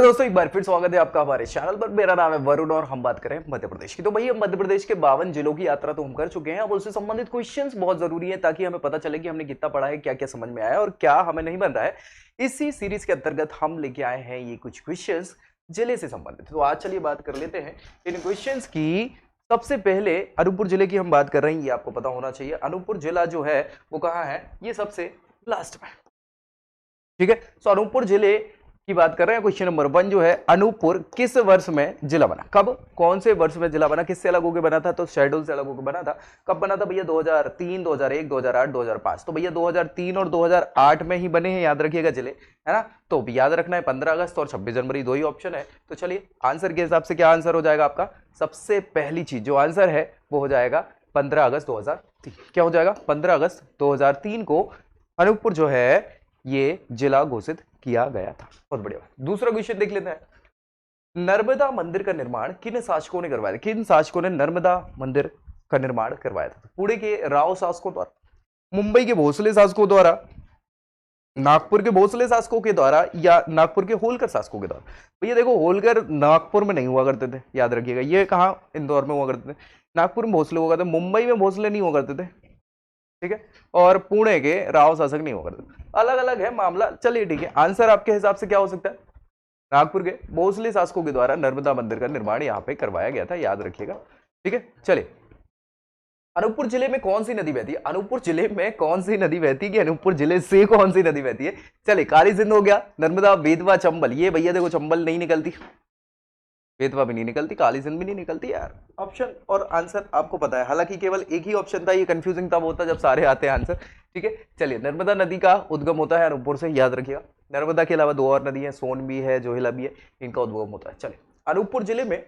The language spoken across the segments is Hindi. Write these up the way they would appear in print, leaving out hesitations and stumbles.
हेलो दोस्तों, एक बार फिर स्वागत है आपका हमारे चैनल पर। मेरा नाम है वरुण और हम बात करें मध्य प्रदेश की। तो भैया मध्य प्रदेश के 52 जिलों की यात्रा तो हम कर चुके हैं। अब उससे संबंधित क्वेश्चंस बहुत जरूरी है ताकि हमें पता चले कि हमने कितना पढ़ा है, क्या क्या समझ में आया और क्या हमें नहीं बन रहा है। इसी सीरीज के अंतर्गत हम लेके आए हैं ये कुछ क्वेश्चंस जिले से संबंधित। तो आज चलिए बात कर लेते हैं इन क्वेश्चंस की। सबसे पहले अनूपपुर जिले की हम बात कर रहे हैं, ये आपको पता होना चाहिए। अनूपपुर जिला जो है वो कहाँ है, ये सबसे लास्ट में, ठीक है। तो अनूपपुर जिले की बात कर रहे हैं। क्वेश्चन नंबर 1 जो है, अनूपपुर किस वर्ष में जिला बना? कब, कौन से वर्ष में जिला बना? किससे अलग होकर बना था? तो शहडोल से अलग होकर बना था। कब बना था भैया? 2003, 2001, 2008, 2005। तो भैया 2003 और 2008 में ही बने हैं, याद रखिएगा जिले, है ना। तो याद रखना है 15 अगस्त और 26 जनवरी, दो ही ऑप्शन है। तो चलिए आंसर के हिसाब से क्या आंसर हो जाएगा आपका? सबसे पहली चीज जो आंसर है वो हो जाएगा 15 अगस्त 2003। क्या हो जाएगा? 15 अगस्त 2003 को अनूपपुर जो है ये जिला घोषित किया गया था। बहुत बढ़िया। दूसरा क्वेश्चन देख लेते हैं। नर्मदा मंदिर का निर्माण किन शासकों ने करवाया था? किन शासकों ने नर्मदा मंदिर का निर्माण करवाया था? पुणे के राव शासकों द्वारा, मुंबई के भोसले शासकों द्वारा, नागपुर के भोसले शासकों के द्वारा, या नागपुर के होलकर शासकों के द्वारा। भैया देखो, होलकर नागपुर में नहीं हुआ करते थे, याद रखिएगा। ये कहां, इंदौर में हुआ करते थे। नागपुर में भोसले हुआ करते, मुंबई में भोसले नहीं हुआ करते थे, ठीक है। और पुणे के राव शासक नहीं हुआ करते, अलग अलग है मामला। चलिए ठीक है, आंसर आपके हिसाब से क्या हो सकता है? नागपुर के भोसले शासकों के द्वारा नर्मदा मंदिर का निर्माण यहाँ पे करवाया गया था, याद रखिएगा, ठीक है। चलिए, अनूपपुर जिले में कौन सी नदी बहती है? अनूपपुर जिले में कौन सी नदी बहती है कि अनूपपुर जिले से कौन सी नदी बहती है? चलिए, काली सिंध हो गया, नर्मदा, बेतवा, चंबल। ये भैया देखो, चंबल नहीं निकलती, बेतवा भी नहीं निकलती, काली सिंध भी नहीं निकलती यार। ऑप्शन और आंसर आपको पता है। हालांकि केवल एक ही ऑप्शन था, ये कंफ्यूजिंग तब होता जब सारे आते हैं आंसर, ठीक है। चलिए, नर्मदा नदी का उद्गम होता है अनूपपुर से, याद रखिएगा। नर्मदा के अलावा दो और नदी है, सोन भी है, जोहिला भी है, इनका उद्गम होता है। चलिए, अनूपपुर जिले में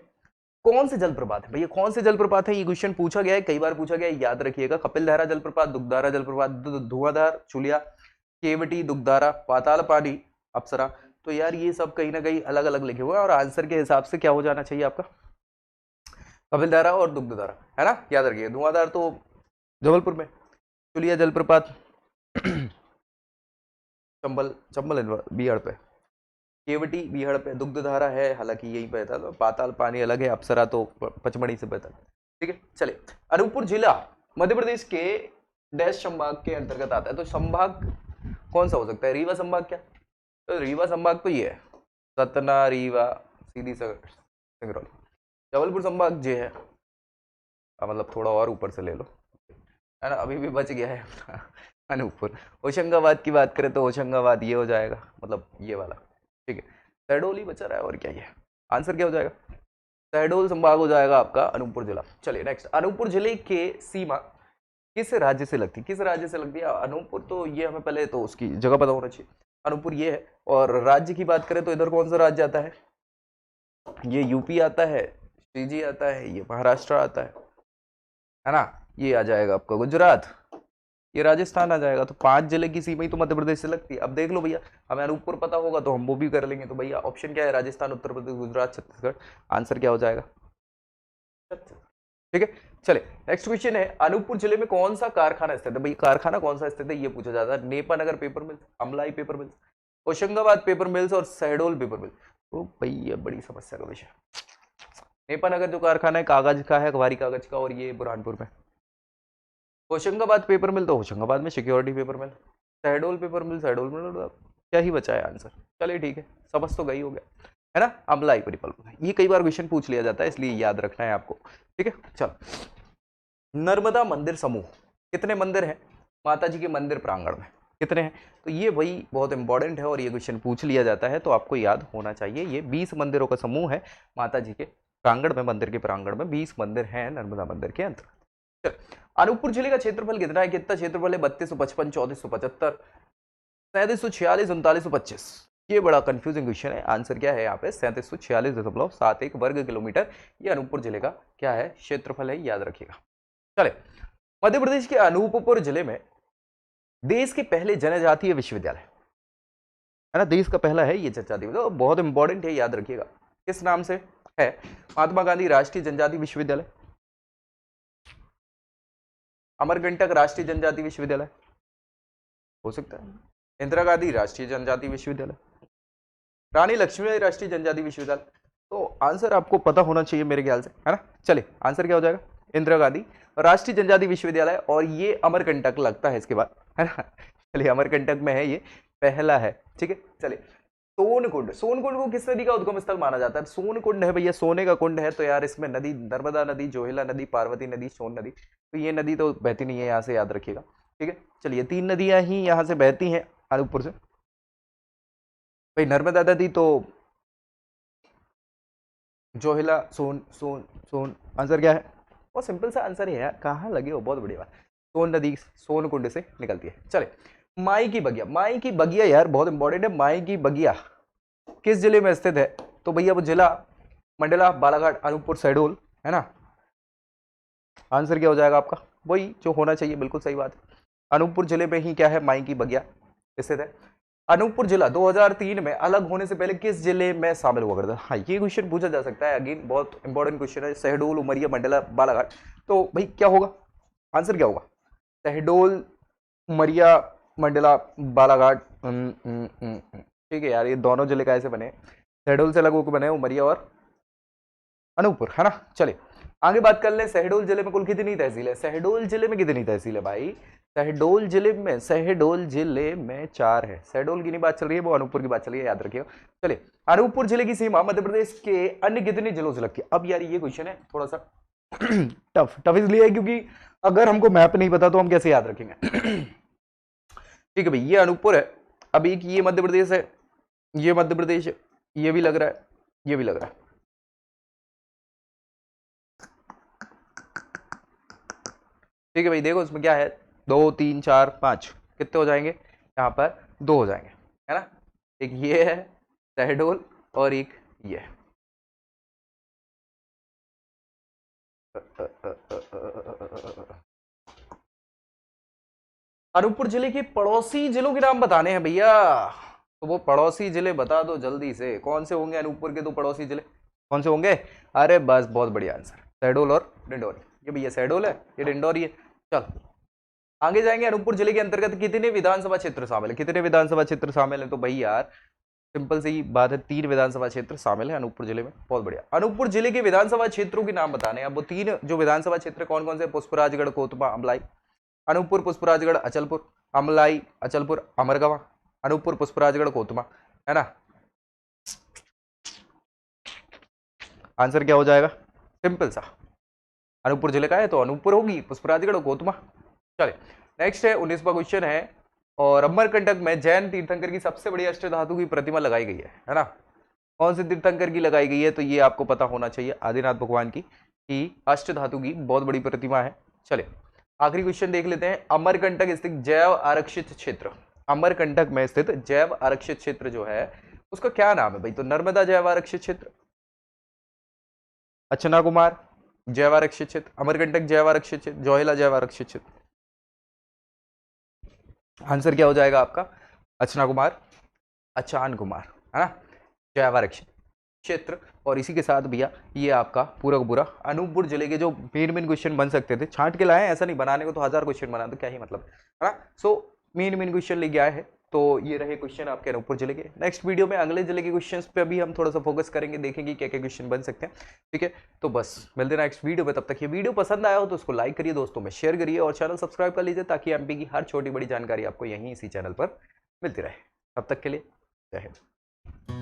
कौन से जलप्रपात है? भैया कौन से जलप्रपात है? ये क्वेश्चन पूछा गया है, कई बार पूछा गया है, याद रखिएगा। कपिलधारा जलप्रपात, दुग्धारा जलप्रपात, धुआंधार, चुलिया, केवटी, दुग्धारा, पाताल पानी, अप्सरा। तो यार ये सब कहीं ना कहीं अलग अलग लिखे हुए हैं और आंसर के हिसाब से क्या हो जाना चाहिए आपका? कपिलधारा और दुग्धधारा, है ना, याद रखिए। धुआंधार तो जबलपुर में, चुलिया जलप्रपात चंबल, चंबल बिहार पे, केवटी बिहार पे, दुग्धधारा है हालांकि यहीं पे था। तो पाताल पानी अलग है, अप्सरा तो पचमढ़ी से बहता है, ठीक है। चलिए, अनूपपुर जिला मध्य प्रदेश के डैश संभाग के अंतर्गत आता है। तो संभाग कौन सा हो सकता है? रीवा संभाग क्या? तो रीवा संभाग तो ये है, सतना, रीवा, सीधी सिंगरौली। जबलपुर संभाग जे है, मतलब थोड़ा और ऊपर से ले लो, है ना, अभी भी बच गया है अनूपपुर। होशंगाबाद की बात करें तो होशंगाबाद ये हो जाएगा, मतलब ये वाला, ठीक है। शहडोल ही बचा रहा है और क्या ये आंसर क्या हो जाएगा? शहडोल संभाग हो जाएगा आपका अनूपपुर जिला। चलिए नेक्स्ट, अनूपपुर जिले के सीमा किस राज्य से लगती? किस राज्य से लगती है अनूपपुर? तो ये हमें पहले तो उसकी जगह पता होना चाहिए। अनूपपुर ये है। और राज्य की बात करें तो इधर कौन सा राज्य आता है? ये यूपी आता है, सीजी आता है, ये महाराष्ट्र आता है ना, ये आ जाएगा आपका गुजरात, ये राजस्थान आ जाएगा। तो 5 जिले की सीमा ही तो मध्य प्रदेश से लगती है। अब देख लो भैया, हमें अनूपपुर पता होगा तो हम वो भी कर लेंगे। तो भैया ऑप्शन क्या है? राजस्थान, उत्तर प्रदेश, गुजरात, छत्तीसगढ़। आंसर क्या हो जाएगा? ठीक है। चले, नेक्स्ट क्वेश्चन है, अनूपपुर जिले में कौन सा कारखाना स्थित है? भाई कारखाना कौन सा स्थित है ये पूछा जाता है। Nepanagar paper mills, Amlai paper mills, Hoshangabad paper mills और शहडोल पेपर मिल्स। तो भाई ये बड़ी समस्या का विषय। नेपानगर जो कारखाना है कागज का है, अखबारी कागज का, और ये बुरहानपुर में। होशंगाबाद पेपर मिल तो होशंगाबाद में, सिक्योरिटी पेपर मिल। शहडोल पेपर मिल, शहडोल में। क्या ही बचा है आंसर? चलिए ठीक है, समझ तो गई हो गया, है ना। अमलाई परिपल्प, ये कई बार क्वेश्चन पूछ लिया जाता है इसलिए याद रखना है आपको, ठीक है। चलो, नर्मदा मंदिर समूह कितने मंदिर हैं माता जी के मंदिर प्रांगण में? कितने हैं? तो ये वही बहुत इंपॉर्टेंट है और ये क्वेश्चन पूछ लिया जाता है तो आपको याद होना चाहिए। ये 20 मंदिरों का समूह है माता जी के प्रांगण में, मंदिर के प्रांगण में 20 मंदिर हैं नर्मदा मंदिर के अंतर्गत। अनूपपुर जिले का क्षेत्रफल कितना है? कितना क्षेत्रफल है? 3255, 3475, 3746, 3925। ये बड़ा कंफ्यूजिंग क्वेश्चन है। आंसर क्या है यहाँ पे? 3746.71 वर्ग किलोमीटर ये अनूपपुर जिले का क्या है? क्षेत्रफल है, याद रखिएगा। चले, मध्य प्रदेश के अनूपपुर जिले में देश के पहले जनजातीय विश्वविद्यालय, है ना, देश का पहला है ये जनजातीय, तो बहुत इंपॉर्टेंट है, याद रखिएगा। किस नाम से है? महात्मा गांधी राष्ट्रीय जनजातीय विश्वविद्यालय, अमरकंटक राष्ट्रीय जनजातीय विश्वविद्यालय हो सकता है, इंदिरा गांधी राष्ट्रीय जनजातीय विश्वविद्यालय, रानी लक्ष्मीबाई राष्ट्रीय जनजाति विश्वविद्यालय, तो आंसर आपको पता होना चाहिए मेरे ख्याल से, है ना। चलिए आंसर क्या हो जाएगा, इंदिरा गांधी राष्ट्रीय जनजाति विश्वविद्यालय, और ये अमरकंटक लगता है इसके बाद, है ना। चलिए अमरकंटक में है, ये पहला है, ठीक है। चलिए सोनकुंड, सोनकुंड को किस नदी का उद्गम स्थल माना जाता है, सोनकुंड है भैया, सोने का कुंड है, तो यार इसमें नदी नर्मदा नदी, जोहिला नदी, पार्वती नदी, सोन नदी, तो ये नदी तो बहती नहीं है यहाँ से, याद रखिएगा, ठीक है। चलिए 3 नदियां ही यहाँ से बहती हैं अनूपपुर से, भाई नर्मदा नदी तो जोहिला, सोन सोन सोन, आंसर क्या है, बहुत सिंपल सा आंसर है यार, कहाँ लगे हो, बहुत बढ़िया बात, सोन नदी सोन कुंड से निकलती है। चले माई की बगिया, माई की बगिया यार बहुत इंपॉर्टेंट है, माई की बगिया किस जिले में स्थित है, तो भैया वो जिला मंडला, बालाघाट, अनूपपुर, शहडोल, है ना। आंसर क्या हो जाएगा आपका, वही जो होना चाहिए, बिल्कुल सही बात है, अनूपपुर जिले में ही क्या है, माई की बगिया स्थित है। अनूपपुर जिला 2003 में अलग होने से पहले किस जिले में शामिल हुआ करता था, हाँ ये क्वेश्चन पूछा जा सकता है, अगेन बहुत इंपॉर्टेंट क्वेश्चन है, शहडोल, उमरिया, मंडला, बालाघाट, तो भाई क्या होगा, आंसर क्या होगा, शहडोल, उमरिया, मंडला, बालाघाट, ठीक है यार, ये दोनों जिले कैसे बने, शहडोल से अलग होकर बने उमरिया और अनूपपुर, है ना। चलिए आगे बात कर ले, शहडोल जिले में कुल कितनी तहसील है, शहडोल जिले में कितनी तहसील है भाई, शहडोल जिले में 4 है, शहडोल की नहीं बात चल रही है, वो अनूपपुर की बात चल रही है, याद रखिएगा। चलिए अनूपपुर जिले की सीमा मध्य प्रदेश के अन्य कितने जिलों से लगती है, अब यार ये क्वेश्चन है थोड़ा सा टफ इसलिए है क्योंकि अगर हमको मैप नहीं पता तो हम कैसे याद रखेंगे। ठीक है भाई, ये अनूपपुर है, अब एक ये मध्य प्रदेश है, ये मध्य प्रदेश है, ये भी लग रहा है, ये भी लग रहा है, ठीक है भाई। देखो इसमें क्या है, 2 3 4 5 कितने हो जाएंगे, यहाँ पर 2 हो जाएंगे, है ना। एक ये है शहडोल और एक ये है। अनूपपुर जिले के पड़ोसी जिलों के नाम बताने हैं भैया, तो वो पड़ोसी जिले बता दो जल्दी से, कौन से होंगे अनूपपुर के तो पड़ोसी जिले, कौन से होंगे, अरे बस बहुत बढ़िया आंसर, शहडोल और डिंडोरी, ये भैया शहडोल है, ये डिंडोरी है। चल आगे जाएंगे, अनूपपुर जिले के अंतर्गत कितने विधानसभा क्षेत्र शामिल है, कितने विधानसभा क्षेत्र शामिल है, तो भाई यार सिंपल सी बात है, 3 विधानसभा क्षेत्र शामिल है अनूपपुर जिले में, बहुत बढ़िया। अनूपपुर जिले के विधानसभा क्षेत्रों के नाम बताने हैं, अब वो 3 जो विधानसभा क्षेत्र कौन कौन से, पुष्पराजगढ़, कोतमा, अमलाई, अनूपपुर, पुष्पराजगढ़, अचलपुर, अमलाई, अचलपुर, अमरगवा, अनूपपुर, पुष्पराजगढ़, कोतमा, है ना। आंसर क्या हो जाएगा, सिंपल सा, अनूपपुर जिले का है तो अनूपपुर होगी, पुष्पराजगढ़ और कोतमा। चले नेक्स्ट है 19वां क्वेश्चन है, और अमरकंटक में जैन तीर्थंकर की सबसे बड़ी अष्टधातु की प्रतिमा लगाई गई है ना, कौन से तीर्थंकर की लगाई गई है, तो ये आपको पता होना चाहिए, आदिनाथ भगवान की अष्टधातु की बहुत बड़ी प्रतिमा है। चले आखिरी क्वेश्चन देख लेते हैं, अमरकंटक स्थित जैव आरक्षित क्षेत्र, अमरकंटक में स्थित जैव आरक्षित क्षेत्र जो है उसका क्या नाम है भाई, तो नर्मदा जैव आरक्षित क्षेत्र, अचना कुमार जैव आरक्षित क्षेत्र, अमरकंटक जैव आरक्षित क्षेत्र, जोहिला जैव आरक्षित क्षेत्र, आंसर क्या हो जाएगा आपका, अचना कुमार, अचान कुमार, है ना, जैव आरक्षित क्षेत्र। और इसी के साथ भैया ये आपका पूरा का पूरा अनूपपुर जिले के जो मेन क्वेश्चन बन सकते थे, छांट के लाए, ऐसा नहीं बनाने को तो 1000 क्वेश्चन बना, तो क्या ही मतलब, है ना। सो मेन क्वेश्चन लेके आए हैं, तो ये रहे क्वेश्चन आपके अनूपपुर जिले के। नेक्स्ट वीडियो में अगले जिले के क्वेश्चंस पे भी हम थोड़ा सा फोकस करेंगे, देखेंगे क्या क्या क्वेश्चन बन सकते हैं, ठीक है। तो बस मिलते हैं नेक्स्ट वीडियो में, तब तक ये वीडियो पसंद आया हो तो उसको लाइक करिए, दोस्तों में शेयर करिए और चैनल सब्सक्राइब कर लीजिए, ताकि एमपी की हर छोटी बड़ी जानकारी आपको यहीं इसी चैनल पर मिलती रहे। तब तक के लिए जय हिंद।